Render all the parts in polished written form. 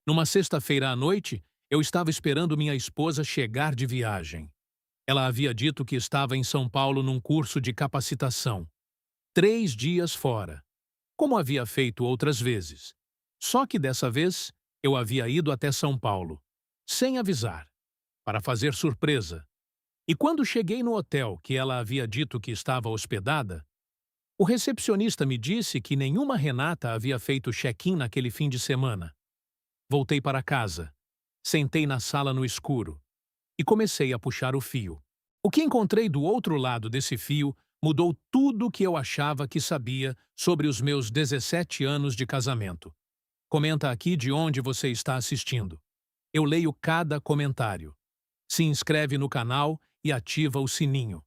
Numa sexta-feira à noite, eu estava esperando minha esposa chegar de viagem. Ela havia dito que estava em São Paulo num curso de capacitação. 3 dias fora, como havia feito outras vezes. Só que dessa vez, eu havia ido até São Paulo, sem avisar, para fazer surpresa. E quando cheguei no hotel que ela havia dito que estava hospedada, o recepcionista me disse que nenhuma Renata havia feito check-in naquele fim de semana. Voltei para casa, sentei na sala no escuro e comecei a puxar o fio. O que encontrei do outro lado desse fio mudou tudo o que eu achava que sabia sobre os meus 17 anos de casamento. Comenta aqui de onde você está assistindo. Eu leio cada comentário. Se inscreve no canal e ativa o sininho.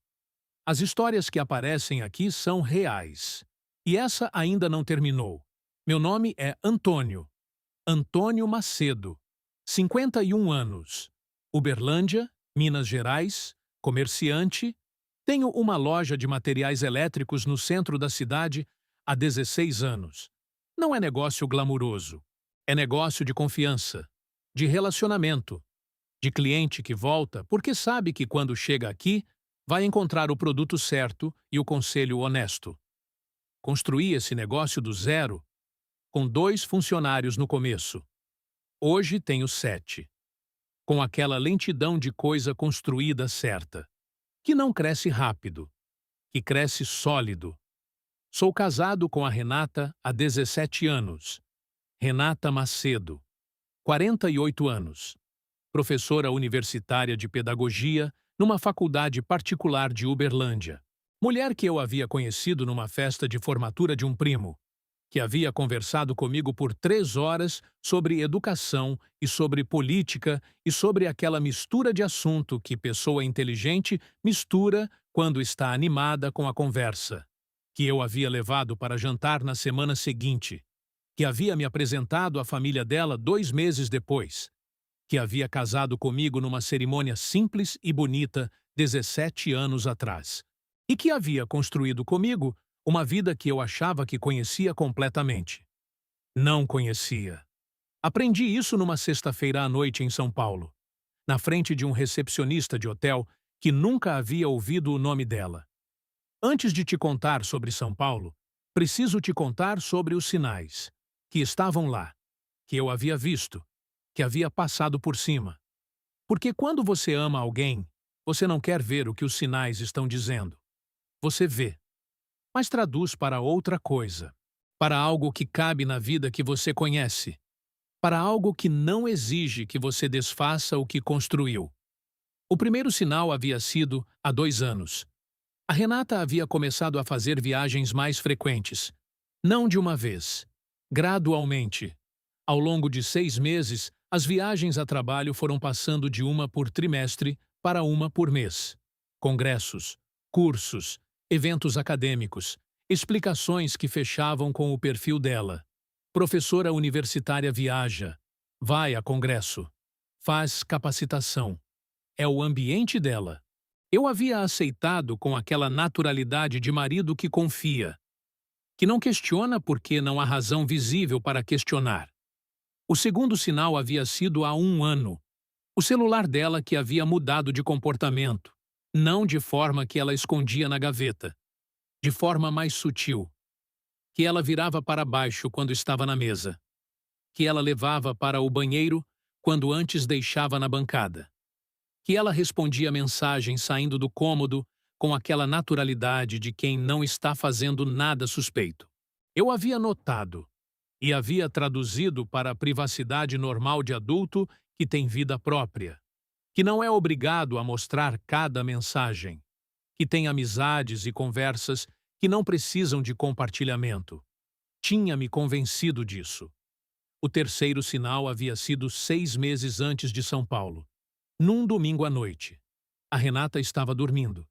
As histórias que aparecem aqui são reais. E essa ainda não terminou. Meu nome é Antônio. Antônio Macedo. 51 anos. Uberlândia, Minas Gerais. Comerciante. Tenho uma loja de materiais elétricos no centro da cidade há 16 anos. Não é negócio glamuroso. É negócio de confiança, de relacionamento, de cliente que volta porque sabe que quando chega aqui vai encontrar o produto certo e o conselho honesto. Construí esse negócio do zero, com 2 funcionários no começo. Hoje tenho 7. Com aquela lentidão de coisa construída certa, que não cresce rápido, que cresce sólido. Sou casado com a Renata há 17 anos. Renata Macedo, 48 anos. Professora universitária de pedagogia numa faculdade particular de Uberlândia. Mulher que eu havia conhecido numa festa de formatura de um primo, que havia conversado comigo por 3 horas sobre educação e sobre política e sobre aquela mistura de assunto que pessoa inteligente mistura quando está animada com a conversa, que eu havia levado para jantar na semana seguinte, que havia me apresentado à família dela 2 meses depois, que havia casado comigo numa cerimônia simples e bonita 17 anos atrás, e que havia construído comigo uma vida que eu achava que conhecia completamente. Não conhecia. Aprendi isso numa sexta-feira à noite em São Paulo, na frente de um recepcionista de hotel que nunca havia ouvido o nome dela. Antes de te contar sobre São Paulo, preciso te contar sobre os sinais que estavam lá, que eu havia visto, que havia passado por cima. Porque quando você ama alguém, você não quer ver o que os sinais estão dizendo. Você vê, mas traduz para outra coisa, para algo que cabe na vida que você conhece, para algo que não exige que você desfaça o que construiu. O primeiro sinal havia sido há 2 anos. A Renata havia começado a fazer viagens mais frequentes, não de uma vez, gradualmente. Ao longo de 6 meses, as viagens a trabalho foram passando de uma por trimestre para uma por mês. Congressos, cursos, eventos acadêmicos, explicações que fechavam com o perfil dela. Professora universitária viaja, vai a congresso, faz capacitação. É o ambiente dela. Eu havia aceitado com aquela naturalidade de marido que confia, que não questiona porque não há razão visível para questionar. O segundo sinal havia sido há 1 ano. O celular dela que havia mudado de comportamento, não de forma que ela escondia na gaveta, de forma mais sutil, que ela virava para baixo quando estava na mesa, que ela levava para o banheiro quando antes deixava na bancada, que ela respondia mensagens saindo do cômodo com aquela naturalidade de quem não está fazendo nada suspeito. Eu havia notado e havia traduzido para a privacidade normal de adulto que tem vida própria, que não é obrigado a mostrar cada mensagem, que tem amizades e conversas que não precisam de compartilhamento. Tinha me convencido disso. O terceiro sinal havia sido 6 meses antes de São Paulo, num domingo à noite. A Renata estava dormindo,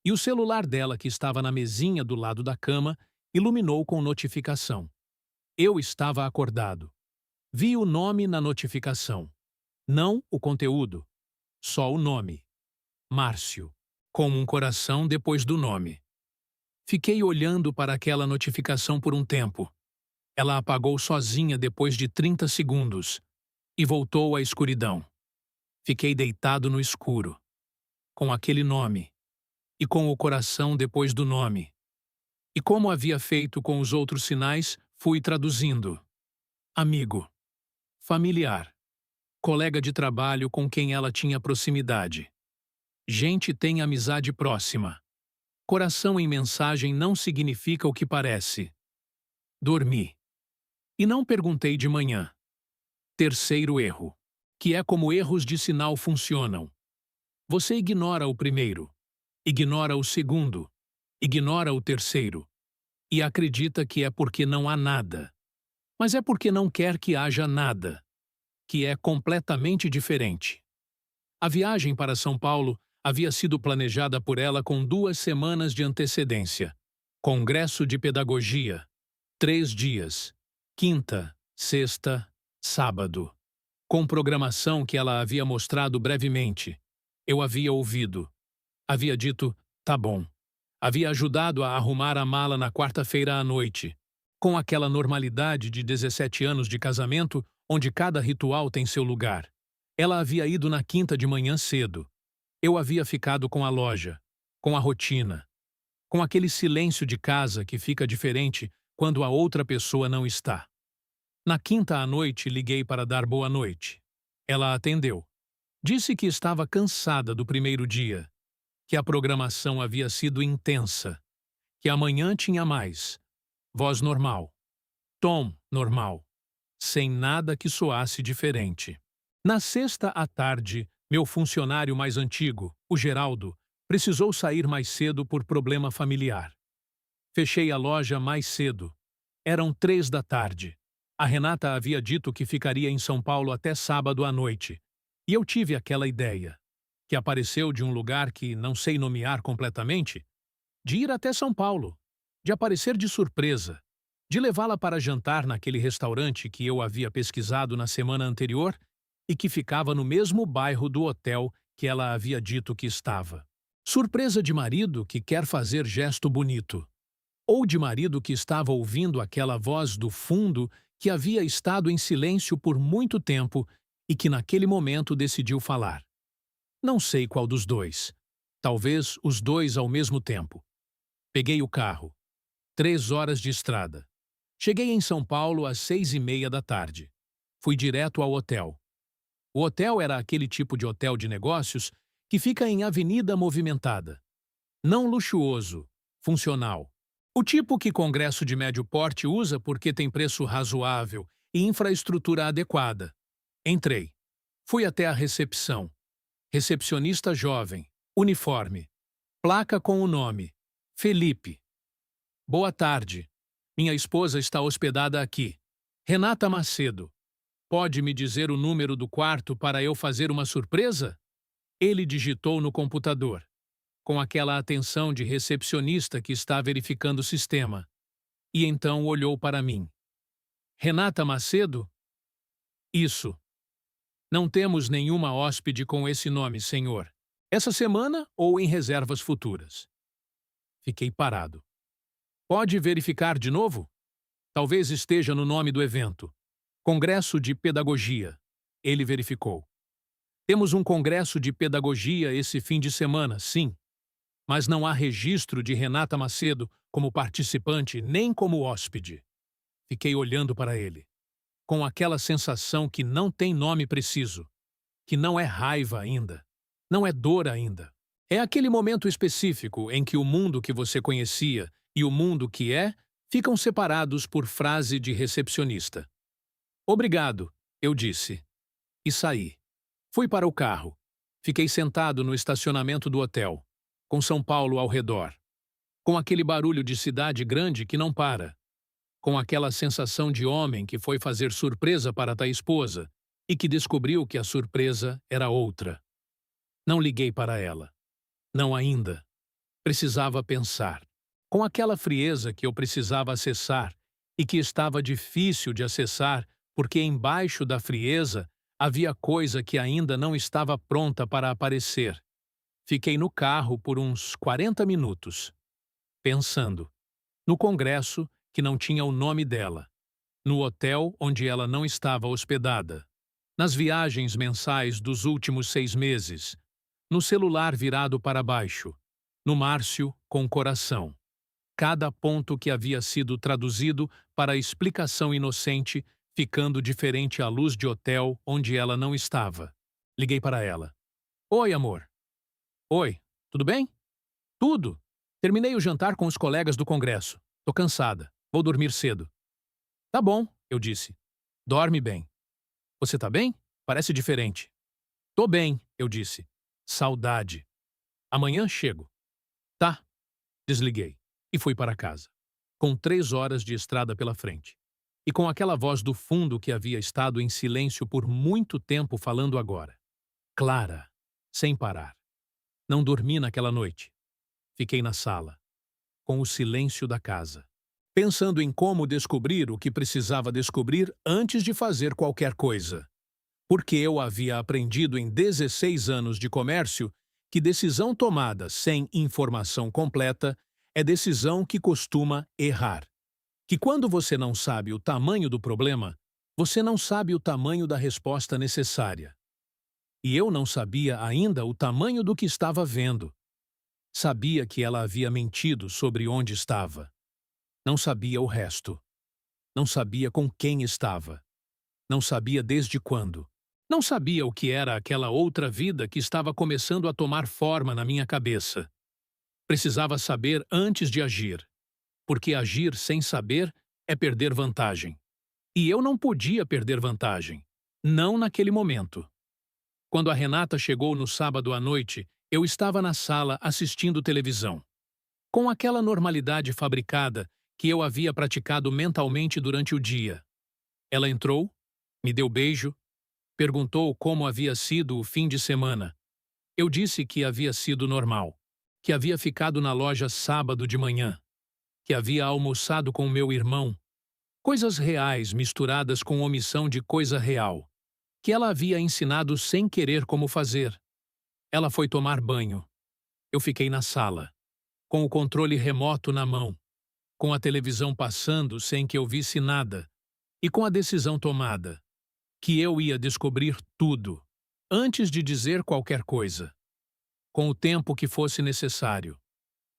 e o celular dela, que estava na mesinha do lado da cama, iluminou com notificação. Eu estava acordado. Vi o nome na notificação. Não o conteúdo, só o nome. Márcio, com um coração depois do nome. Fiquei olhando para aquela notificação por um tempo. Ela apagou sozinha depois de 30 segundos. E voltou à escuridão. Fiquei deitado no escuro, com aquele nome, e com o coração depois do nome. E como havia feito com os outros sinais, fui traduzindo. Amigo, familiar, colega de trabalho com quem ela tinha proximidade. Gente tem amizade próxima. Coração em mensagem não significa o que parece. Dormi. E não perguntei de manhã. Terceiro erro, que é como erros de sinal funcionam. Você ignora o primeiro, ignora o segundo, ignora o terceiro, e acredita que é porque não há nada. Mas é porque não quer que haja nada, que é completamente diferente. A viagem para São Paulo havia sido planejada por ela com 2 semanas de antecedência. Congresso de Pedagogia, 3 dias, quinta, sexta, sábado. Com programação que ela havia mostrado brevemente. Eu havia ouvido. Havia dito, tá bom. Havia ajudado a arrumar a mala na quarta-feira à noite. Com aquela normalidade de 17 anos de casamento, onde cada ritual tem seu lugar. Ela havia ido na quinta de manhã cedo. Eu havia ficado com a loja, com a rotina, com aquele silêncio de casa que fica diferente quando a outra pessoa não está. Na quinta à noite, liguei para dar boa noite. Ela atendeu. Disse que estava cansada do primeiro dia, que a programação havia sido intensa, que amanhã tinha mais. Voz normal. Tom normal. Sem nada que soasse diferente. Na sexta à tarde, meu funcionário mais antigo, o Geraldo, precisou sair mais cedo por problema familiar. Fechei a loja mais cedo. Eram 3 da tarde. A Renata havia dito que ficaria em São Paulo até sábado à noite. E eu tive aquela ideia, que apareceu de um lugar que não sei nomear completamente, de ir até São Paulo, de aparecer de surpresa, de levá-la para jantar naquele restaurante que eu havia pesquisado na semana anterior e que ficava no mesmo bairro do hotel que ela havia dito que estava. Surpresa de marido que quer fazer gesto bonito. Ou de marido que estava ouvindo aquela voz do fundo que havia estado em silêncio por muito tempo e que naquele momento decidiu falar. Não sei qual dos dois. Talvez os dois ao mesmo tempo. Peguei o carro. 3 horas de estrada. Cheguei em São Paulo às 6:30 da tarde. Fui direto ao hotel. O hotel era aquele tipo de hotel de negócios que fica em avenida movimentada. Não luxuoso, funcional. O tipo que congresso de médio porte usa porque tem preço razoável e infraestrutura adequada. Entrei. Fui até a recepção. Recepcionista jovem, uniforme. Placa com o nome. Felipe. Boa tarde. Minha esposa está hospedada aqui. Renata Macedo. Pode me dizer o número do quarto para eu fazer uma surpresa? Ele digitou no computador, com aquela atenção de recepcionista que está verificando o sistema. E então olhou para mim. Renata Macedo? Isso. Não temos nenhuma hóspede com esse nome, senhor. Essa semana ou em reservas futuras? Fiquei parado. Pode verificar de novo? Talvez esteja no nome do evento. Congresso de Pedagogia. Ele verificou. Temos um congresso de pedagogia esse fim de semana, sim. Mas não há registro de Renata Macedo como participante nem como hóspede. Fiquei olhando para ele, com aquela sensação que não tem nome preciso, que não é raiva ainda, não é dor ainda. É aquele momento específico em que o mundo que você conhecia e o mundo que é ficam separados por frase de recepcionista. Obrigado, eu disse. E saí. Fui para o carro. Fiquei sentado no estacionamento do hotel, com São Paulo ao redor, com aquele barulho de cidade grande que não para, com aquela sensação de homem que foi fazer surpresa para a esposa e que descobriu que a surpresa era outra. Não liguei para ela. Não ainda. Precisava pensar. Com aquela frieza que eu precisava acessar e que estava difícil de acessar porque embaixo da frieza havia coisa que ainda não estava pronta para aparecer. Fiquei no carro por uns 40 minutos, pensando. No congresso, que não tinha o nome dela. No hotel onde ela não estava hospedada. nas viagens mensais dos últimos 6 meses, no celular virado para baixo, no Márcio com coração. Cada ponto que havia sido traduzido para a explicação inocente, ficando diferente à luz de hotel onde ela não estava. Liguei para ela. Oi, amor. Oi, tudo bem? Tudo. Terminei o jantar com os colegas do congresso. Tô cansada. Vou dormir cedo. Tá bom, eu disse. Dorme bem. Você tá bem? Parece diferente. Tô bem, eu disse. Saudade. Amanhã chego. Tá. Desliguei e fui para casa, com 3 horas de estrada pela frente. E com aquela voz do fundo que havia estado em silêncio por muito tempo falando agora. Clara, sem parar. Não dormi naquela noite. Fiquei na sala, com o silêncio da casa, pensando em como descobrir o que precisava descobrir antes de fazer qualquer coisa. Porque eu havia aprendido em 16 anos de comércio que decisão tomada sem informação completa é decisão que costuma errar. Que quando você não sabe o tamanho do problema, você não sabe o tamanho da resposta necessária. E eu não sabia ainda o tamanho do que estava vendo. Sabia que ela havia mentido sobre onde estava. Não sabia o resto. Não sabia com quem estava. Não sabia desde quando. Não sabia o que era aquela outra vida que estava começando a tomar forma na minha cabeça. Precisava saber antes de agir, porque agir sem saber é perder vantagem. E eu não podia perder vantagem, não naquele momento. Quando a Renata chegou no sábado à noite, eu estava na sala assistindo televisão, com aquela normalidade fabricada que eu havia praticado mentalmente durante o dia. Ela entrou, me deu beijo, perguntou como havia sido o fim de semana. Eu disse que havia sido normal, que havia ficado na loja sábado de manhã, que havia almoçado com meu irmão, coisas reais misturadas com omissão de coisa real, que ela havia ensinado sem querer como fazer. Ela foi tomar banho. Eu fiquei na sala, com o controle remoto na mão, com a televisão passando sem que eu visse nada, e com a decisão tomada, que eu ia descobrir tudo, antes de dizer qualquer coisa, com o tempo que fosse necessário.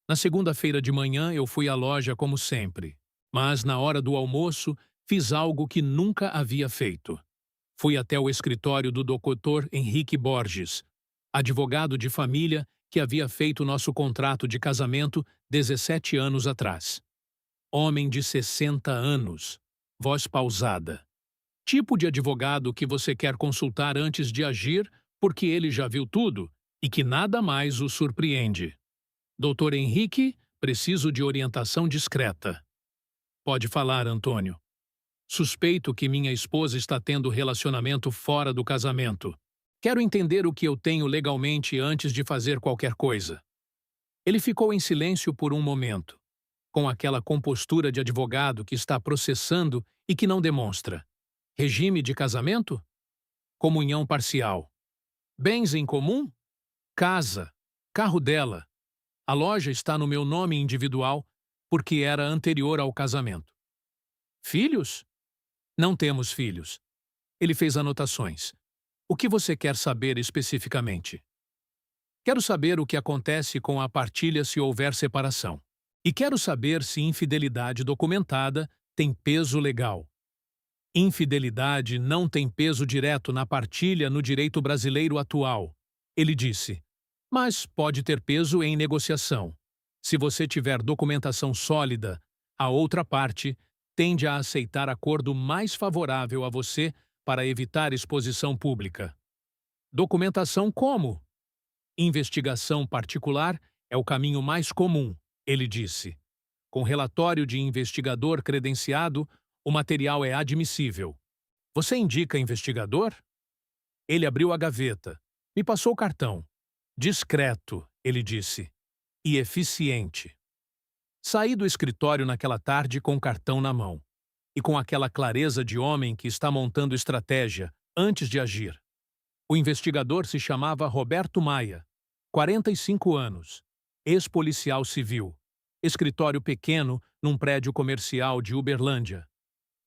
Na segunda-feira de manhã eu fui à loja como sempre, mas na hora do almoço fiz algo que nunca havia feito. Fui até o escritório do Dr. Henrique Borges, advogado de família que havia feito nosso contrato de casamento 17 anos atrás. Homem de 60 anos, voz pausada. Tipo de advogado que você quer consultar antes de agir porque ele já viu tudo e que nada mais o surpreende. Doutor Henrique, preciso de orientação discreta. Pode falar, Antônio. Suspeito que minha esposa está tendo relacionamento fora do casamento. Quero entender o que eu tenho legalmente antes de fazer qualquer coisa. Ele ficou em silêncio por um momento, com aquela compostura de advogado que está processando e que não demonstra. Regime de casamento? Comunhão parcial. Bens em comum? Casa. Carro dela. A loja está no meu nome individual porque era anterior ao casamento. Filhos? Não temos filhos. Ele fez anotações. O que você quer saber especificamente? Quero saber o que acontece com a partilha se houver separação. E quero saber se infidelidade documentada tem peso legal. Infidelidade não tem peso direto na partilha no direito brasileiro atual, ele disse, mas pode ter peso em negociação. Se você tiver documentação sólida, a outra parte tende a aceitar acordo mais favorável a você para evitar exposição pública. Documentação como? Investigação particular é o caminho mais comum, ele disse. Com relatório de investigador credenciado, o material é admissível. Você indica investigador? Ele abriu a gaveta. Me passou o cartão. Discreto, ele disse. E eficiente. Saí do escritório naquela tarde com o cartão na mão. E com aquela clareza de homem que está montando estratégia antes de agir. O investigador se chamava Roberto Maia, 45 anos, ex-policial civil, escritório pequeno num prédio comercial de Uberlândia.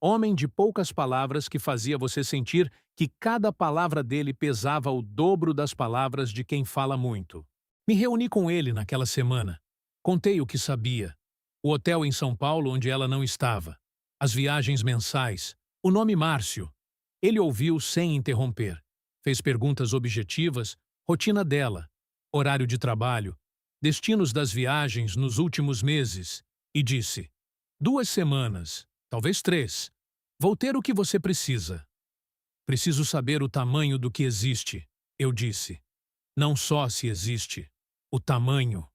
Homem de poucas palavras que fazia você sentir que cada palavra dele pesava o dobro das palavras de quem fala muito. Me reuni com ele naquela semana. Contei o que sabia. O hotel em São Paulo onde ela não estava. As viagens mensais. O nome Márcio. Ele ouviu sem interromper. Fez perguntas objetivas, rotina dela, horário de trabalho, destinos das viagens nos últimos meses, e disse: 2 semanas, talvez 3. Vou ter o que você precisa. Preciso saber o tamanho do que existe, eu disse. Não só se existe, o tamanho.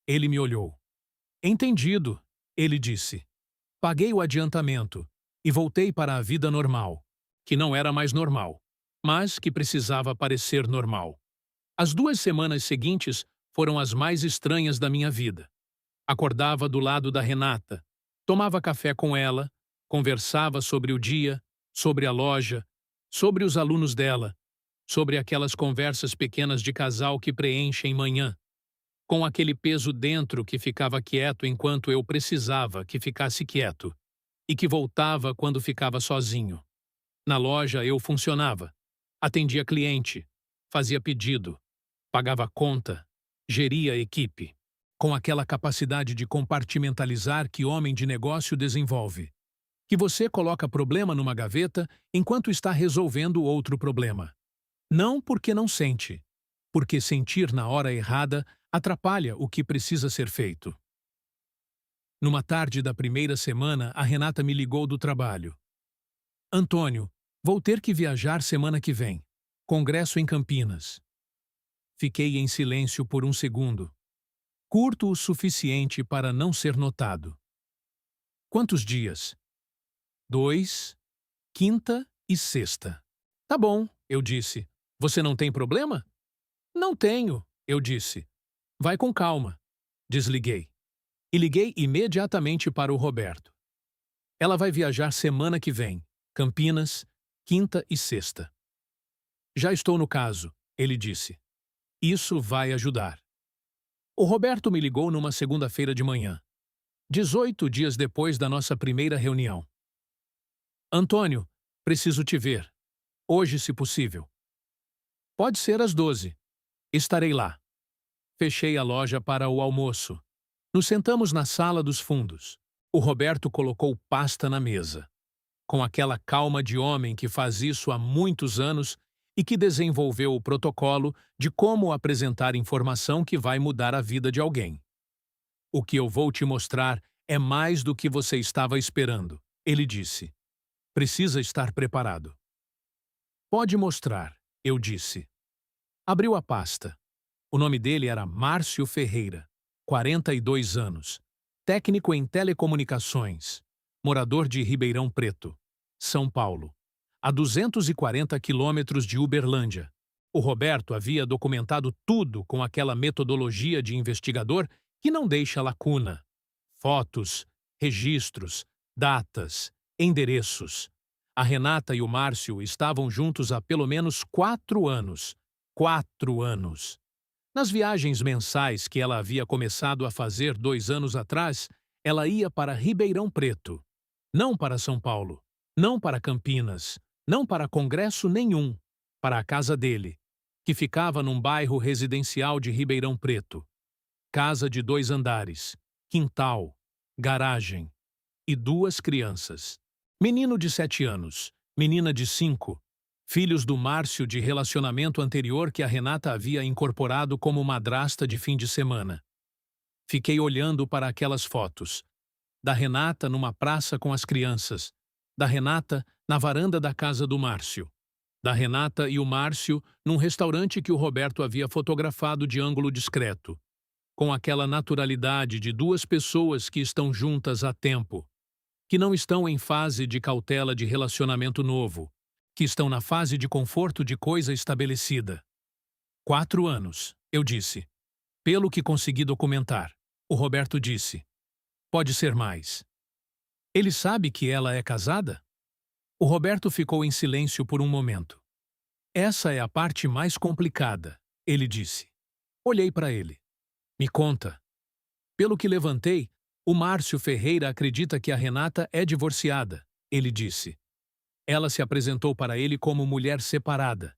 Ele me olhou. Entendido, ele disse. Paguei o adiantamento e voltei para a vida normal, que não era mais normal, mas que precisava parecer normal. As 2 semanas seguintes foram as mais estranhas da minha vida. Acordava do lado da Renata, tomava café com ela, conversava sobre o dia, sobre a loja, sobre os alunos dela, sobre aquelas conversas pequenas de casal que preenchem manhã, com aquele peso dentro que ficava quieto enquanto eu precisava que ficasse quieto, e que voltava quando ficava sozinho. Na loja eu funcionava, atendia cliente, fazia pedido, pagava conta, geria equipe, com aquela capacidade de compartimentalizar que homem de negócio desenvolve, que você coloca problema numa gaveta enquanto está resolvendo outro problema. Não porque não sente, porque sentir na hora errada atrapalha o que precisa ser feito. Numa tarde da primeira semana, a Renata me ligou do trabalho. Antônio, vou ter que viajar semana que vem. Congresso em Campinas. Fiquei em silêncio por um segundo. Curto o suficiente para não ser notado. Quantos dias? 2, quinta e sexta. Tá bom, eu disse. Você não tem problema? Não tenho, eu disse. Vai com calma. Desliguei. E liguei imediatamente para o Roberto. Ela vai viajar semana que vem. Campinas, quinta e sexta. Já estou no caso, ele disse. Isso vai ajudar. O Roberto me ligou numa segunda-feira de manhã, 18 dias depois da nossa primeira reunião. Antônio, preciso te ver. Hoje, se possível. Pode ser às 12. Estarei lá. Fechei a loja para o almoço. Nos sentamos na sala dos fundos. O Roberto colocou pasta na mesa. Com aquela calma de homem que faz isso há muitos anos e que desenvolveu o protocolo de como apresentar informação que vai mudar a vida de alguém. O que eu vou te mostrar é mais do que você estava esperando, ele disse. Precisa estar preparado. Pode mostrar, eu disse. Abriu a pasta. O nome dele era Márcio Ferreira, 42 anos, técnico em telecomunicações, morador de Ribeirão Preto, São Paulo, a 240 quilômetros de Uberlândia. O Roberto havia documentado tudo com aquela metodologia de investigador que não deixa lacuna. Fotos, registros, datas, endereços. A Renata e o Márcio estavam juntos há pelo menos 4 anos. 4 anos. Nas viagens mensais que ela havia começado a fazer 2 anos atrás, ela ia para Ribeirão Preto. Não para São Paulo, não para Campinas, não para congresso nenhum, para a casa dele, que ficava num bairro residencial de Ribeirão Preto. Casa de 2 andares, quintal, garagem e 2 crianças. Menino de 7 anos, menina de 5, filhos do Márcio de relacionamento anterior que a Renata havia incorporado como madrasta de fim de semana. Fiquei olhando para aquelas fotos. Da Renata numa praça com as crianças. Da Renata na varanda da casa do Márcio. Da Renata e o Márcio num restaurante que o Roberto havia fotografado de ângulo discreto. Com aquela naturalidade de 2 pessoas que estão juntas há tempo. Que não estão em fase de cautela de relacionamento novo. Que estão na fase de conforto de coisa estabelecida. 4 anos, eu disse. Pelo que consegui documentar. O Roberto disse. Pode ser mais. Ele sabe que ela é casada? O Roberto ficou em silêncio por um momento. Essa é a parte mais complicada, ele disse. Olhei para ele. Me conta. Pelo que levantei, o Márcio Ferreira acredita que a Renata é divorciada. ele disse. Ela se apresentou para ele como mulher separada,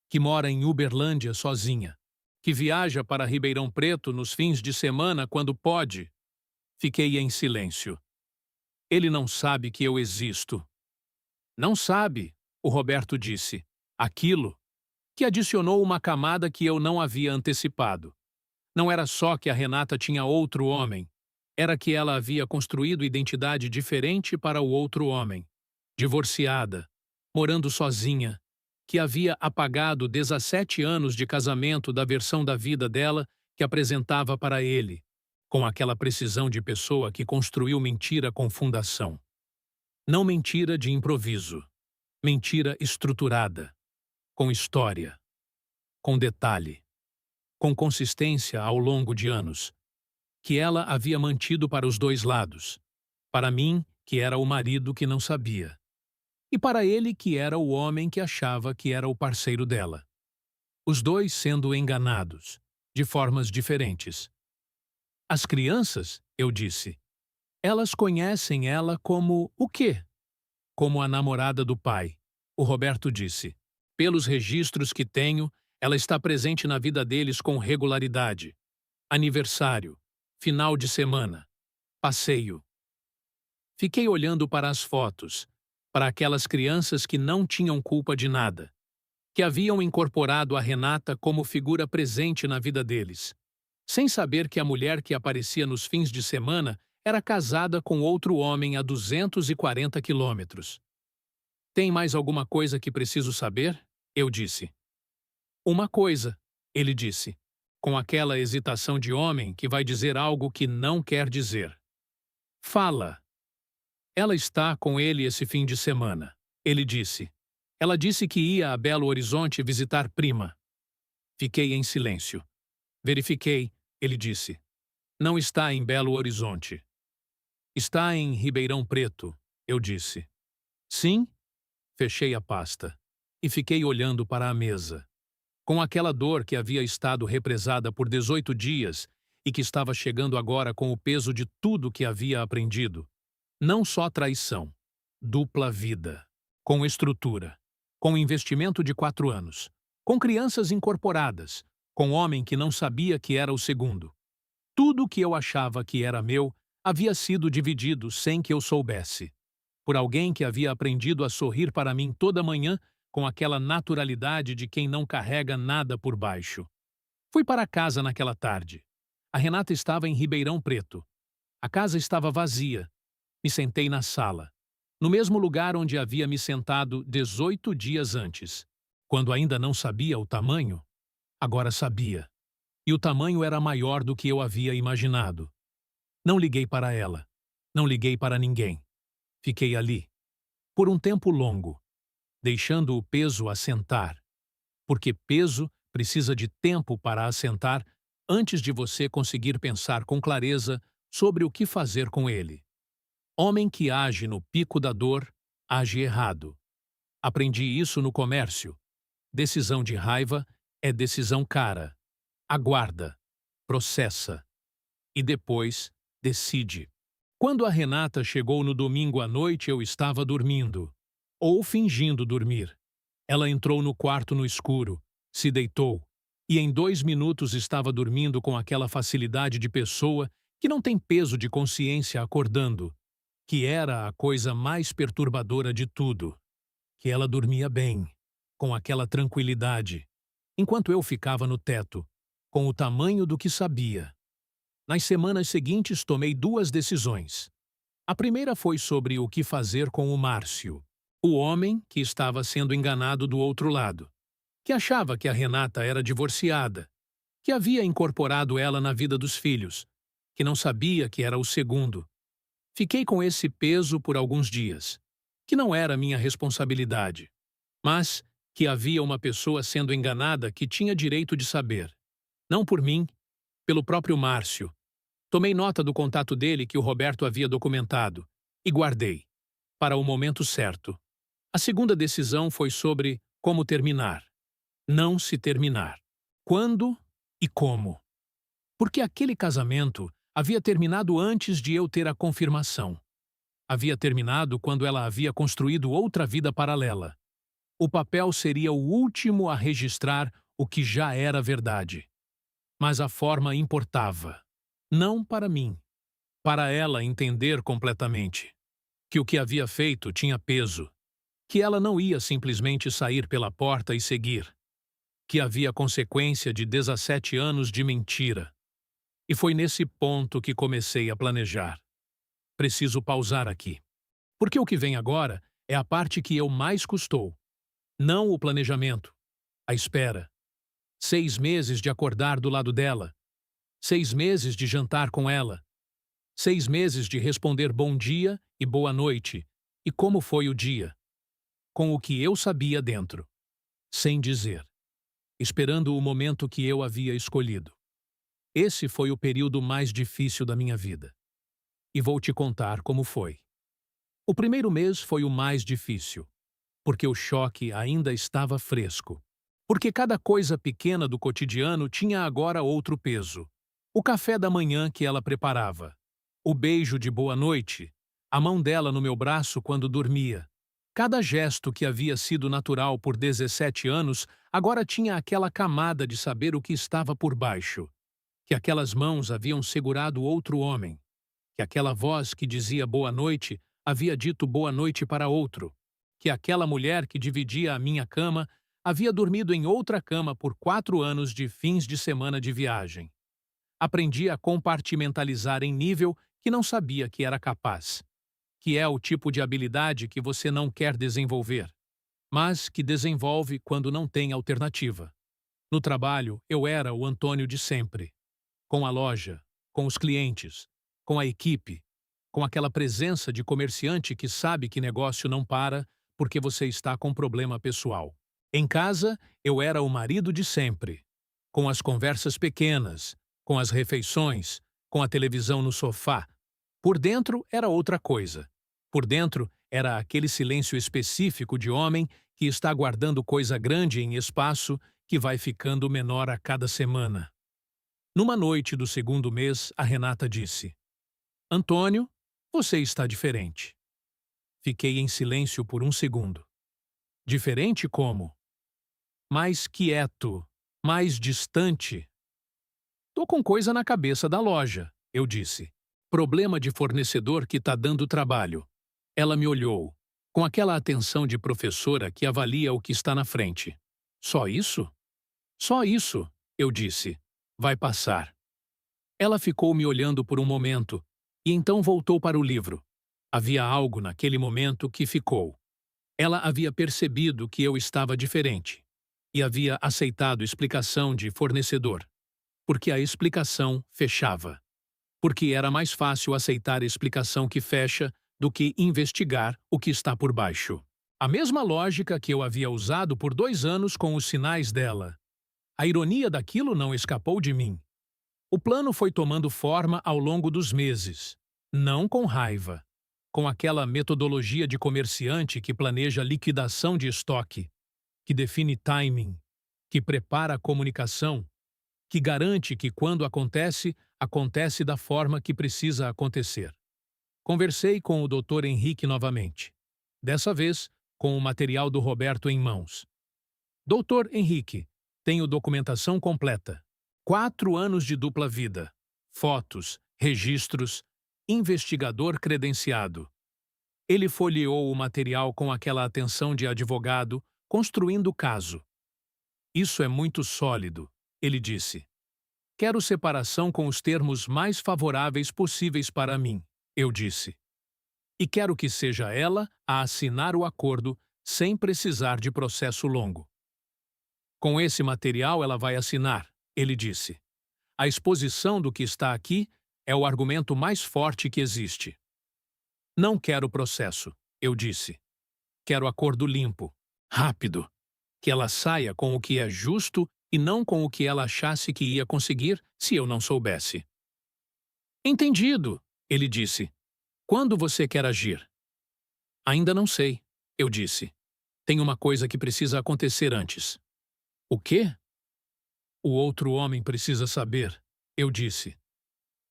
que mora em Uberlândia sozinha, que viaja para Ribeirão Preto nos fins de semana quando pode. Fiquei em silêncio. Ele não sabe que eu existo. Não sabe, o Roberto disse. Aquilo, que adicionou uma camada que eu não havia antecipado. Não era só que a Renata tinha outro homem, era que ela havia construído identidade diferente para o outro homem. Divorciada, morando sozinha, que havia apagado 17 anos de casamento da versão da vida dela que apresentava para ele, com aquela precisão de pessoa que construiu mentira com fundação. Não mentira de improviso, mentira estruturada, com história, com detalhe, com consistência ao longo de anos, que ela havia mantido para os dois lados, para mim, que era o marido que não sabia, e para ele, que era o homem que achava que era o parceiro dela. Os dois sendo enganados, de formas diferentes. As crianças, eu disse, elas conhecem ela como o quê? Como a namorada do pai, o Roberto disse. Pelos registros que tenho, ela está presente na vida deles com regularidade. Aniversário, final de semana, passeio. Fiquei olhando para as fotos, para aquelas crianças que não tinham culpa de nada, que haviam incorporado a Renata como figura presente na vida deles, sem saber que a mulher que aparecia nos fins de semana era casada com outro homem a 240 quilômetros. Tem mais alguma coisa que preciso saber? Eu disse. Uma coisa, ele disse, com aquela hesitação de homem que vai dizer algo que não quer dizer. Fala. Ela está com ele esse fim de semana, ele disse. Ela disse que ia a Belo Horizonte visitar prima. Fiquei em silêncio. Verifiquei, ele disse. Não está em Belo Horizonte. Está em Ribeirão Preto, eu disse. Sim? Fechei a pasta e fiquei olhando para a mesa. Com aquela dor que havia estado represada por 18 dias e que estava chegando agora com o peso de tudo que havia aprendido. Não só traição, dupla vida, com estrutura, com investimento de 4 anos, com crianças incorporadas, com homem que não sabia que era o segundo. Tudo que eu achava que era meu havia sido dividido sem que eu soubesse, por alguém que havia aprendido a sorrir para mim toda manhã com aquela naturalidade de quem não carrega nada por baixo. Fui para casa naquela tarde. A Renata estava em Ribeirão Preto. A casa estava vazia. Me sentei na sala, no mesmo lugar onde havia me sentado 18 dias antes. Quando ainda não sabia o tamanho, agora sabia. E o tamanho era maior do que eu havia imaginado. Não liguei para ela. Não liguei para ninguém. Fiquei ali, por um tempo longo, deixando o peso assentar. Porque peso precisa de tempo para assentar antes de você conseguir pensar com clareza sobre o que fazer com ele. Homem que age no pico da dor, age errado. Aprendi isso no comércio. Decisão de raiva é decisão cara. Aguarda, processa e depois decide. Quando a Renata chegou no domingo à noite, eu estava dormindo, ou fingindo dormir. Ela entrou no quarto no escuro, se deitou, e em 2 minutos estava dormindo com aquela facilidade de pessoa que não tem peso de consciência acordando, que era a coisa mais perturbadora de tudo, que ela dormia bem, com aquela tranquilidade, enquanto eu ficava no teto, com o tamanho do que sabia. Nas semanas seguintes tomei 2 decisões. A primeira foi sobre o que fazer com o Márcio, o homem que estava sendo enganado do outro lado, que achava que a Renata era divorciada, que havia incorporado ela na vida dos filhos, que não sabia que era o segundo. Fiquei com esse peso por alguns dias, que não era minha responsabilidade, mas que havia uma pessoa sendo enganada que tinha direito de saber. Não por mim, pelo próprio Márcio. Tomei nota do contato dele que o Roberto havia documentado e guardei, para o momento certo. A segunda decisão foi sobre como terminar. Não se terminar. Quando e como. Porque aquele casamento havia terminado antes de eu ter a confirmação. havia terminado quando ela havia construído outra vida paralela. O papel seria o último a registrar o que já era verdade. Mas a forma importava. Não para mim. Para ela entender completamente que o que havia feito tinha peso, que ela não ia simplesmente sair pela porta e seguir, que havia consequência de 17 anos de mentira. E foi nesse ponto que comecei a planejar. Preciso pausar aqui. Porque o que vem agora é a parte que eu mais custou. Não o planejamento, a espera. 6 meses de acordar do lado dela. 6 meses de jantar com ela. 6 meses de responder bom dia e boa noite. E como foi o dia? Com o que eu sabia dentro. Sem dizer. Esperando o momento que eu havia escolhido. Esse foi o período mais difícil da minha vida. E vou te contar como foi. O primeiro mês foi o mais difícil, porque o choque ainda estava fresco. Porque cada coisa pequena do cotidiano tinha agora outro peso. O café da manhã que ela preparava, o beijo de boa noite, a mão dela no meu braço quando dormia. Cada gesto que havia sido natural por 17 anos agora tinha aquela camada de saber o que estava por baixo. Que aquelas mãos haviam segurado outro homem. Que aquela voz que dizia boa noite havia dito boa noite para outro. Que aquela mulher que dividia a minha cama havia dormido em outra cama por 4 anos de fins de semana de viagem. Aprendi a compartimentalizar em nível que não sabia que era capaz. Que é o tipo de habilidade que você não quer desenvolver, mas que desenvolve quando não tem alternativa. No trabalho, eu era o Antônio de sempre. Com a loja, com os clientes, com a equipe, com aquela presença de comerciante que sabe que negócio não para porque você está com problema pessoal. Em casa, eu era o marido de sempre, com as conversas pequenas, com as refeições, com a televisão no sofá. Por dentro era outra coisa. Por dentro era aquele silêncio específico de homem que está guardando coisa grande em espaço que vai ficando menor a cada semana. Numa noite do segundo mês, a Renata disse: Antônio, você está diferente. Fiquei em silêncio por um segundo. Diferente como? Mais quieto, mais distante. Tô com coisa na cabeça da loja, eu disse. Problema de fornecedor que tá dando trabalho. Ela me olhou, com aquela atenção de professora que avalia o que está na frente. Só isso? Só isso, eu disse. Vai passar. Ela ficou me olhando por um momento, e então voltou para o livro. Havia algo naquele momento que ficou. Ela havia percebido que eu estava diferente, e havia aceitado explicação de fornecedor, porque a explicação fechava. Porque era mais fácil aceitar a explicação que fecha do que investigar o que está por baixo. A mesma lógica que eu havia usado por 2 anos com os sinais dela. A ironia daquilo não escapou de mim. O plano foi tomando forma ao longo dos meses, não com raiva, com aquela metodologia de comerciante que planeja liquidação de estoque, que define timing, que prepara a comunicação, que garante que quando acontece, acontece da forma que precisa acontecer. Conversei com o Dr. Henrique novamente, dessa vez com o material do Roberto em mãos. Doutor Henrique, tenho documentação completa. 4 anos de dupla vida. Fotos, registros, investigador credenciado. Ele folheou o material com aquela atenção de advogado, construindo o caso. Isso é muito sólido, ele disse. Quero separação com os termos mais favoráveis possíveis para mim, eu disse. E quero que seja ela a assinar o acordo sem precisar de processo longo. Com esse material ela vai assinar, ele disse. A exposição do que está aqui é o argumento mais forte que existe. Não quero processo, eu disse. Quero acordo limpo, rápido. Que ela saia com o que é justo e não com o que ela achasse que ia conseguir se eu não soubesse. Entendido, ele disse. Quando você quer agir? Ainda não sei, eu disse. Tem uma coisa que precisa acontecer antes. O quê? O outro homem precisa saber, eu disse.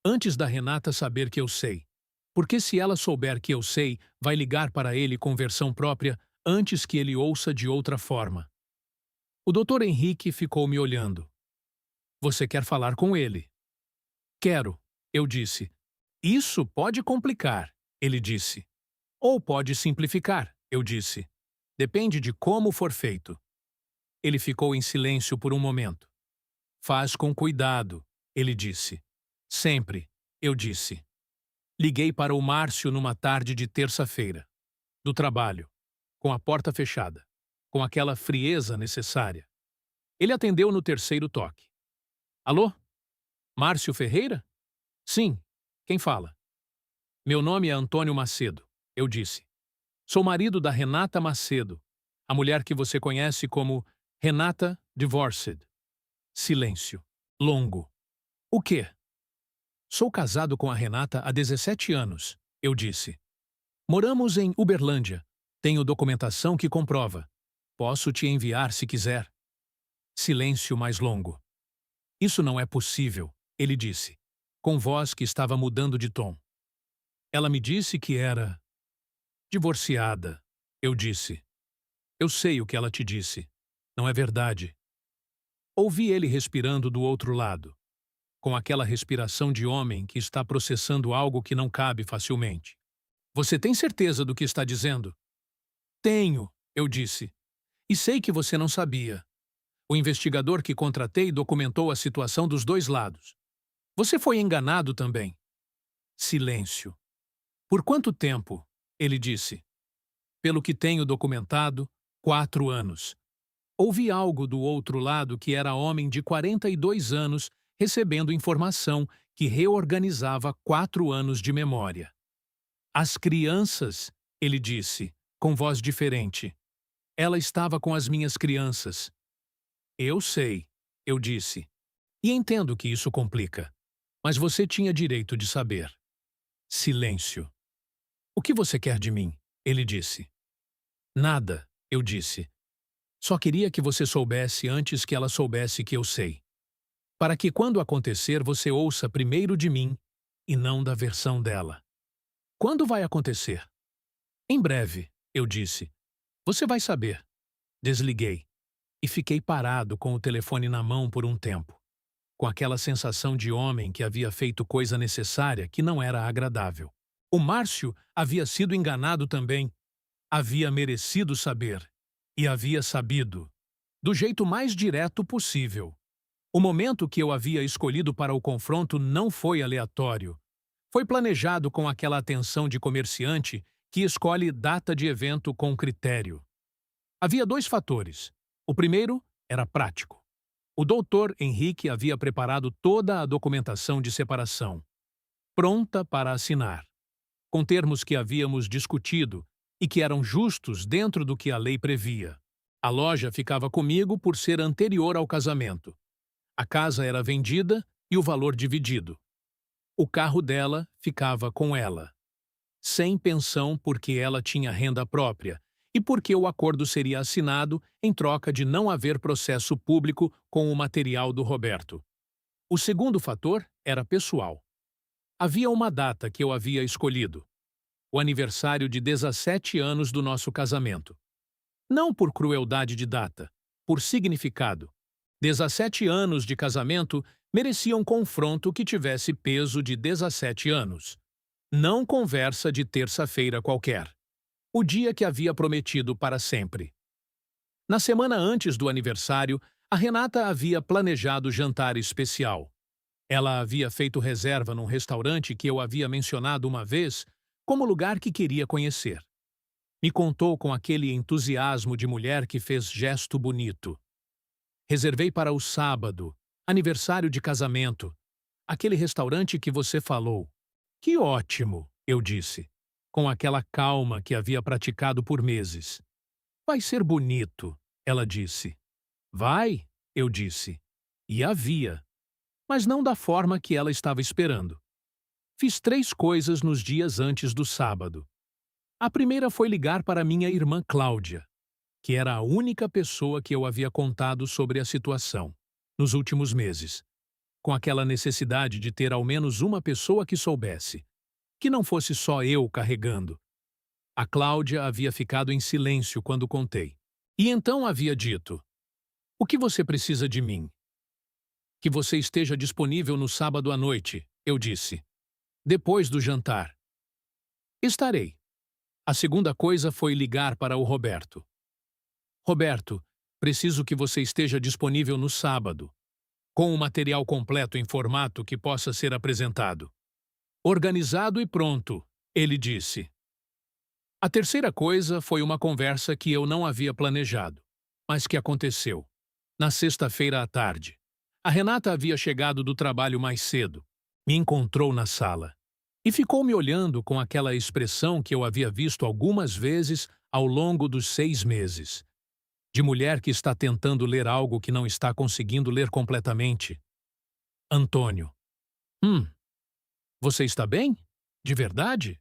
Antes da Renata saber que eu sei. Porque se ela souber que eu sei, vai ligar para ele com versão própria antes que ele ouça de outra forma. O Dr. Henrique ficou me olhando. Você quer falar com ele? Quero, eu disse. Isso pode complicar, ele disse. Ou pode simplificar, eu disse. Depende de como for feito. Ele ficou em silêncio por um momento. Faz com cuidado, ele disse. Sempre, eu disse. Liguei para o Márcio numa tarde de terça-feira. Do trabalho, com a porta fechada, com aquela frieza necessária. Ele atendeu no terceiro toque. Alô? Márcio Ferreira? Sim. Quem fala? Meu nome é Antônio Macedo, eu disse. Sou marido da Renata Macedo, a mulher que você conhece como Renata Divorced. Silêncio. Longo. O quê? Sou casado com a Renata há 17 anos, eu disse. Moramos em Uberlândia. Tenho documentação que comprova. Posso te enviar se quiser. Silêncio mais longo. Isso não é possível, ele disse, com voz que estava mudando de tom. Ela me disse que era divorciada, eu disse. Eu sei o que ela te disse. Não é verdade. Ouvi ele respirando do outro lado, com aquela respiração de homem que está processando algo que não cabe facilmente. Você tem certeza do que está dizendo? Tenho, eu disse. E sei que você não sabia. O investigador que contratei documentou a situação dos dois lados. Você foi enganado também. Silêncio. Por quanto tempo? Ele disse. Pelo que tenho documentado, 4 anos. Ouvi algo do outro lado que era homem de 42 anos recebendo informação que reorganizava 4 anos de memória. As crianças, ele disse, com voz diferente. Ela estava com as minhas crianças. Eu sei, eu disse. E entendo que isso complica. Mas você tinha direito de saber. Silêncio. O que você quer de mim? Ele disse. Nada, eu disse. Só queria que você soubesse antes que ela soubesse que eu sei. Para que quando acontecer você ouça primeiro de mim e não da versão dela. Quando vai acontecer? Em breve, eu disse. Você vai saber. Desliguei. E fiquei parado com o telefone na mão por um tempo, com aquela sensação de homem que havia feito coisa necessária que não era agradável. O Márcio havia sido enganado também. Havia merecido saber. E havia sabido. Do jeito mais direto possível. O momento que eu havia escolhido para o confronto não foi aleatório. Foi planejado com aquela atenção de comerciante que escolhe data de evento com critério. Havia 2 fatores. O primeiro era prático. O doutor Henrique havia preparado toda a documentação de separação, pronta para assinar, com termos que havíamos discutido e que eram justos dentro do que a lei previa. A loja ficava comigo por ser anterior ao casamento. A casa era vendida e o valor dividido. O carro dela ficava com ela, sem pensão porque ela tinha renda própria e porque o acordo seria assinado em troca de não haver processo público com o material do Roberto. O segundo fator era pessoal. Havia uma data que eu havia escolhido. O aniversário de 17 anos do nosso casamento. Não por crueldade de data, por significado. 17 anos de casamento mereciam um confronto que tivesse peso de 17 anos. Não conversa de terça-feira qualquer. O dia que havia prometido para sempre. Na semana antes do aniversário, a Renata havia planejado jantar especial. Ela havia feito reserva num restaurante que eu havia mencionado uma vez como lugar que queria conhecer. Me contou com aquele entusiasmo de mulher que fez gesto bonito. Reservei para o sábado, aniversário de casamento, aquele restaurante que você falou. Que ótimo, eu disse, com aquela calma que havia praticado por meses. Vai ser bonito, ela disse. Vai, eu disse. E havia. Mas não da forma que ela estava esperando. Fiz 3 coisas nos dias antes do sábado. A primeira foi ligar para minha irmã Cláudia, que era a única pessoa que eu havia contado sobre a situação, nos últimos meses, com aquela necessidade de ter ao menos uma pessoa que soubesse, que não fosse só eu carregando. A Cláudia havia ficado em silêncio quando contei. E então havia dito: "O que você precisa de mim?" "Que você esteja disponível no sábado à noite", eu disse. "Depois do jantar." "Estarei." A segunda coisa foi ligar para o Roberto. "Roberto, preciso que você esteja disponível no sábado, com o material completo em formato que possa ser apresentado." "Organizado e pronto", ele disse. A terceira coisa foi uma conversa que eu não havia planejado, mas que aconteceu. Na sexta-feira à tarde. A Renata havia chegado do trabalho mais cedo. Me encontrou na sala. E ficou me olhando com aquela expressão que eu havia visto algumas vezes ao longo dos 6 meses. De mulher que está tentando ler algo que não está conseguindo ler completamente. "Antônio." Você está bem? De verdade?"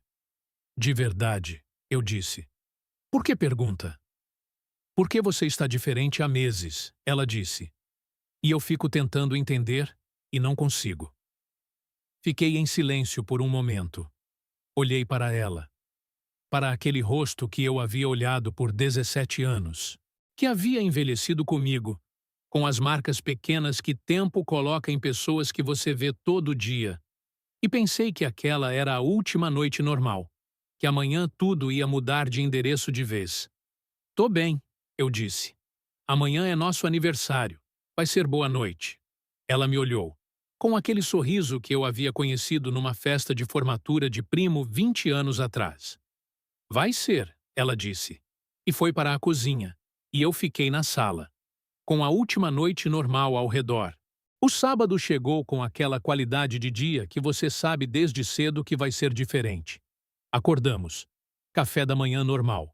"De verdade", eu disse. "Por que pergunta?" "Por que você está diferente há meses?" ela disse. "E eu fico tentando entender e não consigo." Fiquei em silêncio por um momento. Olhei para ela. Para aquele rosto que eu havia olhado por 17 anos. Que havia envelhecido comigo, com as marcas pequenas que tempo coloca em pessoas que você vê todo dia. E pensei que aquela era a última noite normal. Que amanhã tudo ia mudar de endereço de vez. "Tô bem", eu disse. "Amanhã é nosso aniversário. Vai ser boa noite." Ela me olhou, com aquele sorriso que eu havia conhecido numa festa de formatura de primo 20 anos atrás. "Vai ser", ela disse. E foi para a cozinha, e eu fiquei na sala, com a última noite normal ao redor. O sábado chegou com aquela qualidade de dia que você sabe desde cedo que vai ser diferente. Acordamos. Café da manhã normal.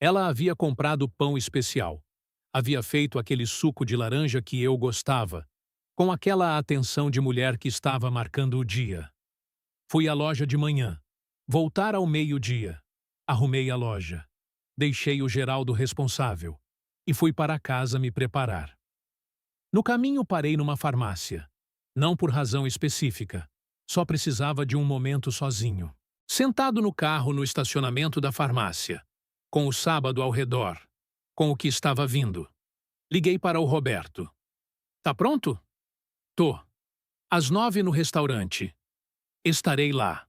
Ela havia comprado pão especial. Havia feito aquele suco de laranja que eu gostava, com aquela atenção de mulher que estava marcando o dia. Fui à loja de manhã. Voltar ao meio-dia. Arrumei a loja. Deixei o Geraldo responsável. E fui para casa me preparar. No caminho parei numa farmácia. Não por razão específica. Só precisava de um momento sozinho. Sentado no carro no estacionamento da farmácia, com o sábado ao redor, com o que estava vindo. Liguei para o Roberto. "Tá pronto?" "Tô. Às 9 no restaurante." "Estarei lá."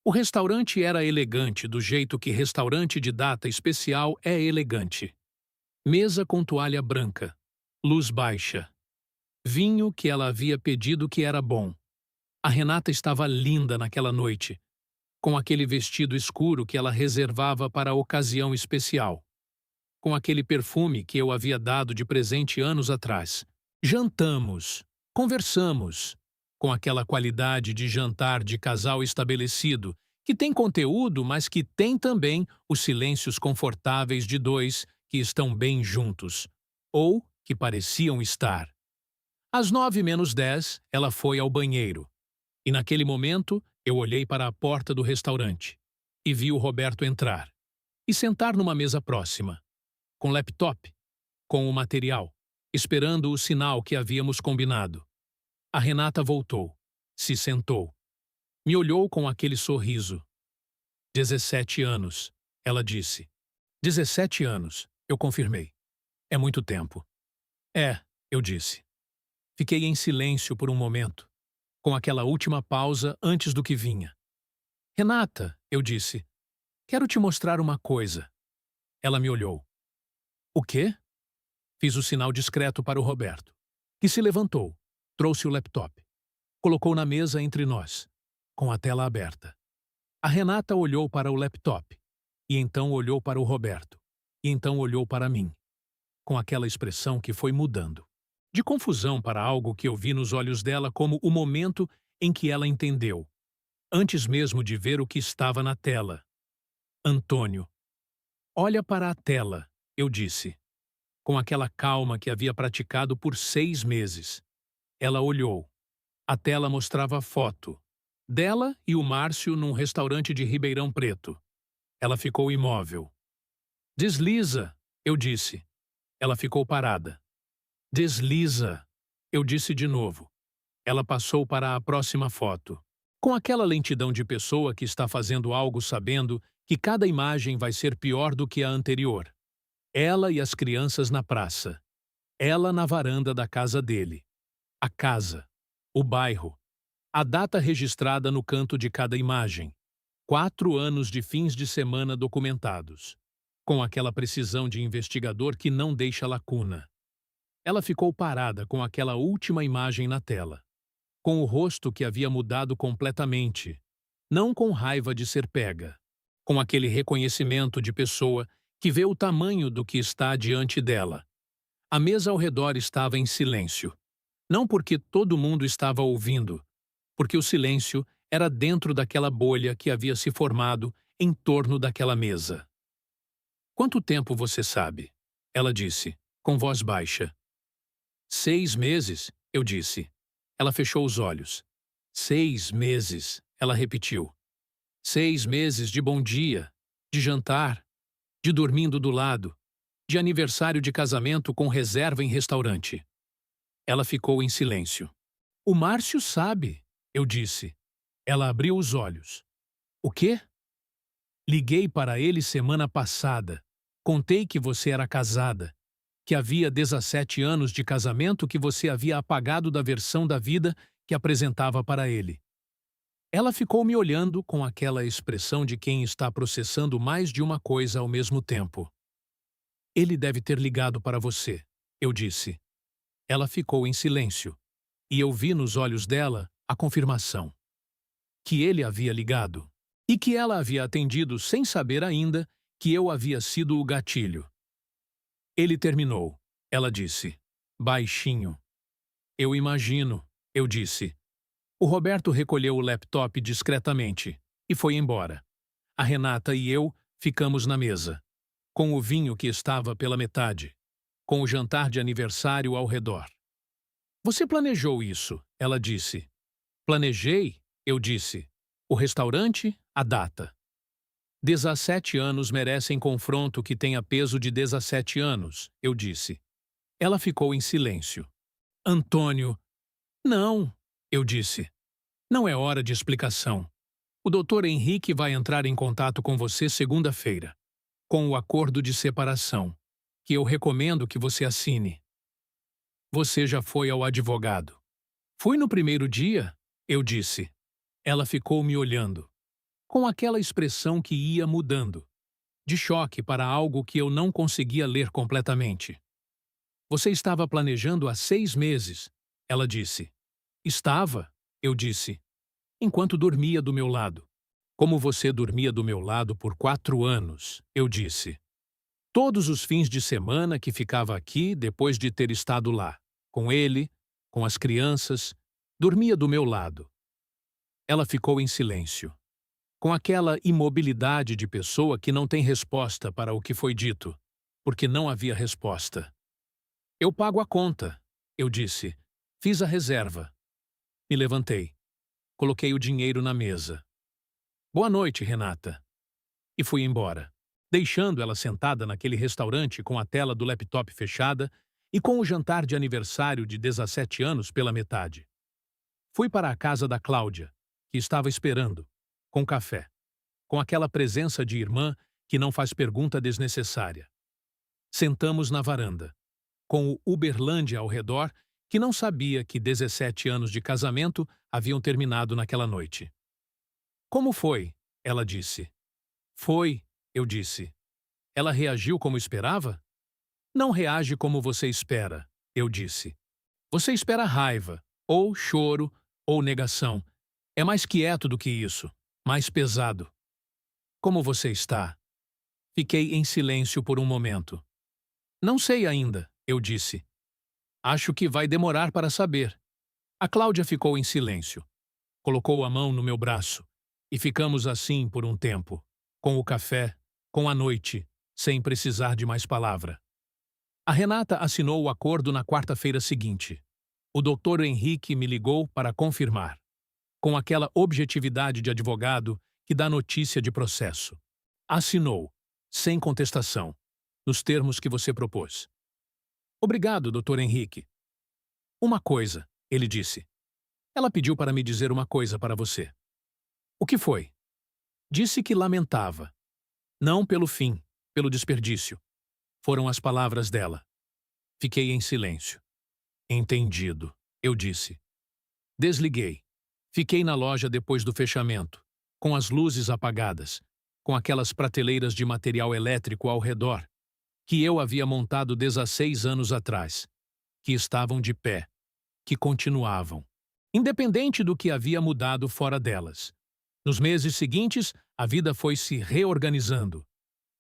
O restaurante era elegante do jeito que restaurante de data especial é elegante. Mesa com toalha branca. Luz baixa. Vinho que ela havia pedido que era bom. A Renata estava linda naquela noite, com aquele vestido escuro que ela reservava para a ocasião especial, com aquele perfume que eu havia dado de presente anos atrás. Jantamos, conversamos, com aquela qualidade de jantar de casal estabelecido, que tem conteúdo, mas que tem também os silêncios confortáveis de dois que estão bem juntos, ou que pareciam estar. Às 9 menos 10, ela foi ao banheiro. E naquele momento, eu olhei para a porta do restaurante e vi o Roberto entrar e sentar numa mesa próxima, com laptop, com o material, esperando o sinal que havíamos combinado. A Renata voltou, se sentou, me olhou com aquele sorriso. 17 anos, ela disse. 17 anos, eu confirmei. É muito tempo. É, eu disse. Fiquei em silêncio por um momento, com aquela última pausa antes do que vinha. Renata, eu disse, quero te mostrar uma coisa. Ela me olhou. O quê? Fiz o sinal discreto para o Roberto, que se levantou, trouxe o laptop, colocou na mesa entre nós, com a tela aberta. A Renata olhou para o laptop, e então olhou para o Roberto, e então olhou para mim, com aquela expressão que foi mudando. De confusão para algo que eu vi nos olhos dela como o momento em que ela entendeu, antes mesmo de ver o que estava na tela. Antônio. Olha para a tela, eu disse, com aquela calma que havia praticado por 6 meses. Ela olhou. A tela mostrava a foto dela e o Márcio num restaurante de Ribeirão Preto. Ela ficou imóvel. Desliza, eu disse. Ela ficou parada. Desliza, eu disse de novo. Ela passou para a próxima foto. Com aquela lentidão de pessoa que está fazendo algo sabendo que cada imagem vai ser pior do que a anterior. Ela e as crianças na praça. Ela na varanda da casa dele. A casa. O bairro. A data registrada no canto de cada imagem. 4 anos de fins de semana documentados. Com aquela precisão de investigador que não deixa lacuna. Ela ficou parada com aquela última imagem na tela. Com o rosto que havia mudado completamente. Não com raiva de ser pega. Com aquele reconhecimento de pessoa que vê o tamanho do que está diante dela. A mesa ao redor estava em silêncio. Não porque todo mundo estava ouvindo, porque o silêncio era dentro daquela bolha que havia se formado em torno daquela mesa. "Quanto tempo você sabe?" Ela disse, com voz baixa. 6 meses, eu disse. Ela fechou os olhos. 6 meses, ela repetiu. 6 meses de bom dia, de jantar, de dormindo do lado, de aniversário de casamento com reserva em restaurante. Ela ficou em silêncio. "O Márcio sabe", eu disse. Ela abriu os olhos. "O quê?" "Liguei para ele semana passada. Contei que você era casada, que havia 17 anos de casamento que você havia apagado da versão da vida que apresentava para ele." Ela ficou me olhando com aquela expressão de quem está processando mais de uma coisa ao mesmo tempo. "Ele deve ter ligado para você", eu disse. Ela ficou em silêncio, e eu vi nos olhos dela a confirmação. Que ele havia ligado, e que ela havia atendido sem saber ainda que eu havia sido o gatilho. "Ele terminou", ela disse, baixinho. "Eu imagino", eu disse. O Roberto recolheu o laptop discretamente e foi embora. A Renata e eu ficamos na mesa, com o vinho que estava pela metade, com o jantar de aniversário ao redor. "Você planejou isso", ela disse. "Planejei", eu disse. "O restaurante, a data. 17 anos merecem confronto que tenha peso de 17 anos", eu disse. Ela ficou em silêncio. "Antônio." "Não", eu disse. "Não é hora de explicação. O Dr. Henrique vai entrar em contato com você segunda-feira, com o acordo de separação, que eu recomendo que você assine." "Você já foi ao advogado?" "Fui no primeiro dia", eu disse. Ela ficou me olhando, com aquela expressão que ia mudando, de choque para algo que eu não conseguia ler completamente. "Você estava planejando há 6 meses", ela disse. "Estava", eu disse, "enquanto dormia do meu lado." "Como você dormia do meu lado por 4 anos", eu disse. "Todos os fins de semana que ficava aqui depois de ter estado lá, com ele, com as crianças, dormia do meu lado." Ela ficou em silêncio, com aquela imobilidade de pessoa que não tem resposta para o que foi dito, porque não havia resposta. "Eu pago a conta", eu disse. "Fiz a reserva." Me levantei. Coloquei o dinheiro na mesa. "Boa noite, Renata." E fui embora, deixando ela sentada naquele restaurante com a tela do laptop fechada e com o jantar de aniversário de 17 anos pela metade. Fui para a casa da Cláudia, que estava esperando, com café, com aquela presença de irmã que não faz pergunta desnecessária. Sentamos na varanda, com o Uberlândia ao redor, que não sabia que 17 anos de casamento haviam terminado naquela noite. "Como foi?", ela disse. "Foi", eu disse. Ela reagiu como esperava? "Não reage como você espera", eu disse. "Você espera raiva, ou choro, ou negação. É mais quieto do que isso, mais pesado." "Como você está?" Fiquei em silêncio por um momento. "Não sei ainda", eu disse. "Acho que vai demorar para saber." A Cláudia ficou em silêncio. Colocou a mão no meu braço. E ficamos assim por um tempo, com o café, com a noite, sem precisar de mais palavra. A Renata assinou o acordo na quarta-feira seguinte. O Dr. Henrique me ligou para confirmar, com aquela objetividade de advogado que dá notícia de processo. Assinou, sem contestação, nos termos que você propôs. "Obrigado, Dr. Henrique." "Uma coisa", ele disse. "Ela pediu para me dizer uma coisa para você." O que foi? Disse que lamentava. Não pelo fim, pelo desperdício. Foram as palavras dela. Fiquei em silêncio. Entendido, eu disse. Desliguei. Fiquei na loja depois do fechamento, com as luzes apagadas, com aquelas prateleiras de material elétrico ao redor, que eu havia montado 16 anos atrás, que estavam de pé, que continuavam, independente do que havia mudado fora delas. Nos meses seguintes, a vida foi se reorganizando,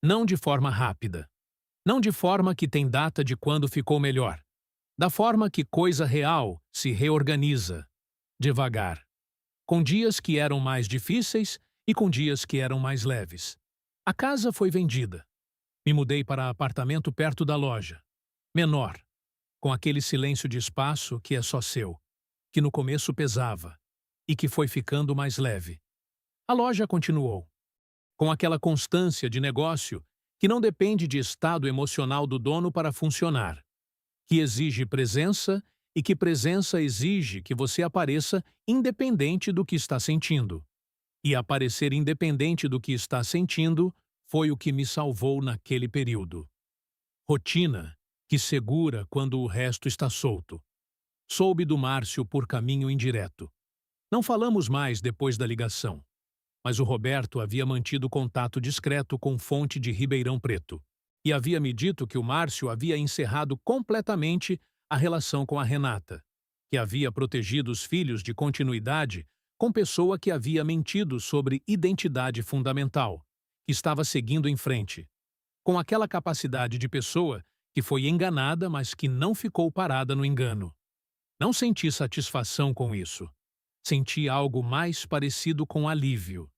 não de forma rápida, não de forma que tem data de quando ficou melhor, da forma que coisa real se reorganiza, devagar, com dias que eram mais difíceis e com dias que eram mais leves. A casa foi vendida. Me mudei para apartamento perto da loja, menor, com aquele silêncio de espaço que é só seu, que no começo pesava e que foi ficando mais leve. A loja continuou, com aquela constância de negócio que não depende de estado emocional do dono para funcionar, que exige presença e que presença exige que você apareça independente do que está sentindo. E aparecer independente do que está sentindo foi o que me salvou naquele período. Rotina que segura quando o resto está solto. Soube do Márcio por caminho indireto. Não falamos mais depois da ligação, mas o Roberto havia mantido contato discreto com fonte de Ribeirão Preto e havia me dito que o Márcio havia encerrado completamente a relação com a Renata, que havia protegido os filhos de continuidade com pessoa que havia mentido sobre identidade fundamental, que estava seguindo em frente, com aquela capacidade de pessoa que foi enganada, mas que não ficou parada no engano. Não senti satisfação com isso. Senti algo mais parecido com alívio,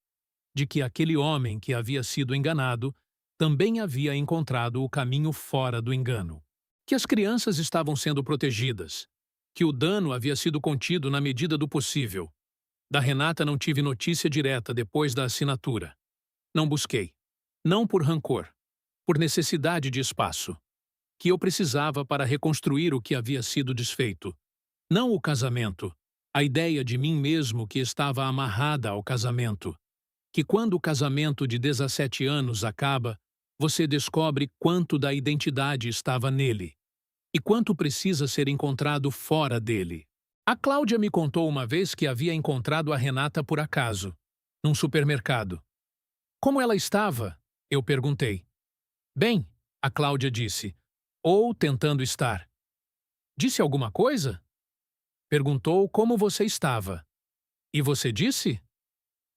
de que aquele homem que havia sido enganado também havia encontrado o caminho fora do engano. Que as crianças estavam sendo protegidas, que o dano havia sido contido na medida do possível. Da Renata não tive notícia direta depois da assinatura. Não busquei. Não por rancor, por necessidade de espaço, que eu precisava para reconstruir o que havia sido desfeito. Não o casamento, a ideia de mim mesmo que estava amarrada ao casamento. Que quando o casamento de 17 anos acaba, você descobre quanto da identidade estava nele e quanto precisa ser encontrado fora dele. A Cláudia me contou uma vez que havia encontrado a Renata por acaso, num supermercado. Como ela estava? Eu perguntei. Bem, a Cláudia disse, ou tentando estar. Disse alguma coisa? Perguntou como você estava. E você disse?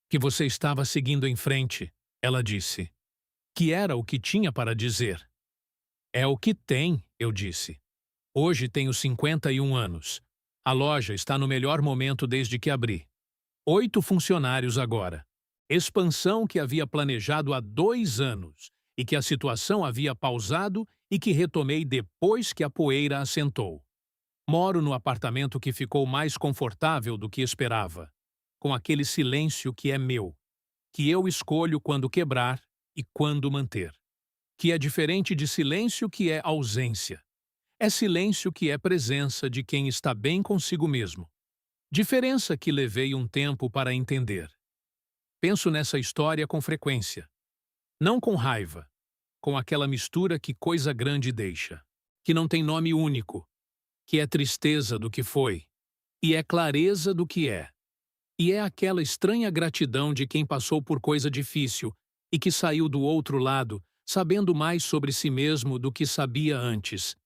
Que você estava seguindo em frente, ela disse. Que era o que tinha para dizer. É o que tem, eu disse. Hoje tenho 51 anos. A loja está no melhor momento desde que abri. 8 funcionários agora. Expansão que havia planejado há 2 anos e que a situação havia pausado e que retomei depois que a poeira assentou. Moro no apartamento que ficou mais confortável do que esperava, com aquele silêncio que é meu, que eu escolho quando quebrar e quando manter. Que é diferente de silêncio que é ausência. É silêncio que é presença de quem está bem consigo mesmo. Diferença que levei um tempo para entender. Penso nessa história com frequência. Não com raiva, com aquela mistura que coisa grande deixa, que não tem nome único, que é tristeza do que foi, e é clareza do que é. E é aquela estranha gratidão de quem passou por coisa difícil e que saiu do outro lado, sabendo mais sobre si mesmo do que sabia antes.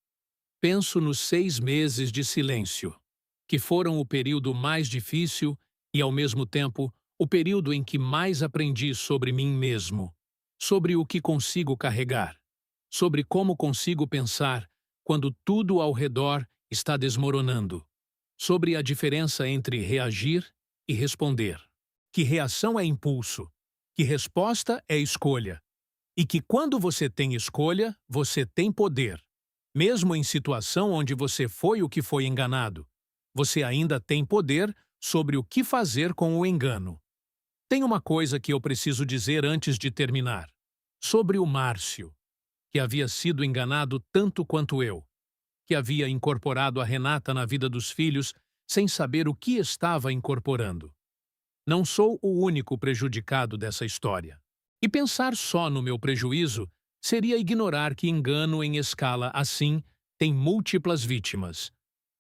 Penso nos 6 meses de silêncio, que foram o período mais difícil e, ao mesmo tempo, o período em que mais aprendi sobre mim mesmo, sobre o que consigo carregar, sobre como consigo pensar quando tudo ao redor está desmoronando, sobre a diferença entre reagir e responder, que reação é impulso, que resposta é escolha, e que quando você tem escolha, você tem poder. Mesmo em situação onde você foi o que foi enganado, você ainda tem poder sobre o que fazer com o engano. Tem uma coisa que eu preciso dizer antes de terminar. Sobre o Márcio, que havia sido enganado tanto quanto eu, que havia incorporado a Renata na vida dos filhos sem saber o que estava incorporando. Não sou o único prejudicado dessa história. E pensar só no meu prejuízo seria ignorar que engano em escala assim tem múltiplas vítimas,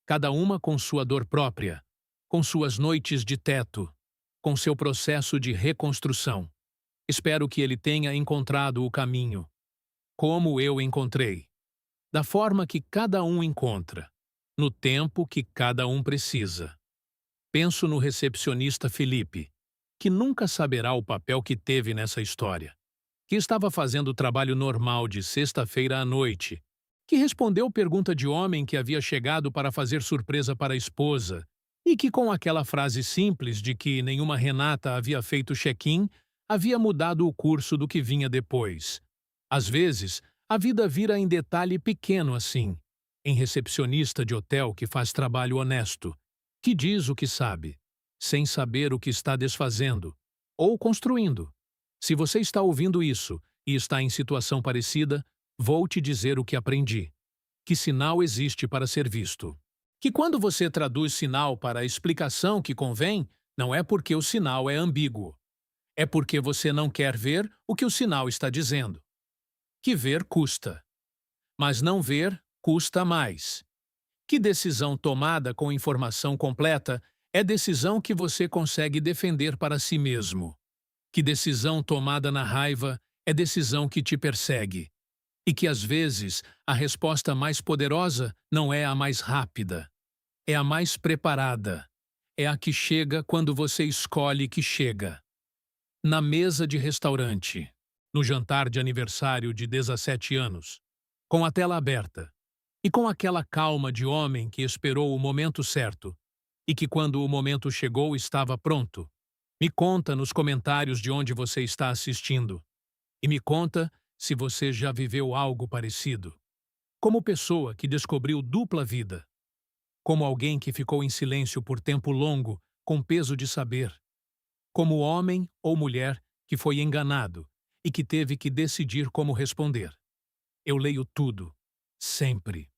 cada uma com sua dor própria, com suas noites de teto, com seu processo de reconstrução. Espero que ele tenha encontrado o caminho, como eu encontrei, da forma que cada um encontra, no tempo que cada um precisa. Penso no recepcionista Felipe, que nunca saberá o papel que teve nessa história, que estava fazendo o trabalho normal de sexta-feira à noite, que respondeu pergunta de homem que havia chegado para fazer surpresa para a esposa e que, com aquela frase simples de que nenhuma Renata havia feito check-in, havia mudado o curso do que vinha depois. Às vezes, a vida vira em detalhe pequeno assim, em recepcionista de hotel que faz trabalho honesto, que diz o que sabe, sem saber o que está desfazendo ou construindo. Se você está ouvindo isso e está em situação parecida, vou te dizer o que aprendi. Que sinal existe para ser visto. Que quando você traduz sinal para a explicação que convém, não é porque o sinal é ambíguo. É porque você não quer ver o que o sinal está dizendo. Que ver custa. Mas não ver custa mais. Que decisão tomada com informação completa é decisão que você consegue defender para si mesmo. Que decisão tomada na raiva é decisão que te persegue. E que, às vezes, a resposta mais poderosa não é a mais rápida. É a mais preparada. É a que chega quando você escolhe que chega. Na mesa de restaurante, no jantar de aniversário de 17 anos, com a tela aberta, e com aquela calma de homem que esperou o momento certo, e que quando o momento chegou estava pronto. Me conta nos comentários de onde você está assistindo. E me conta se você já viveu algo parecido. Como pessoa que descobriu dupla vida. Como alguém que ficou em silêncio por tempo longo, com peso de saber. Como homem ou mulher que foi enganado e que teve que decidir como responder. Eu leio tudo, sempre.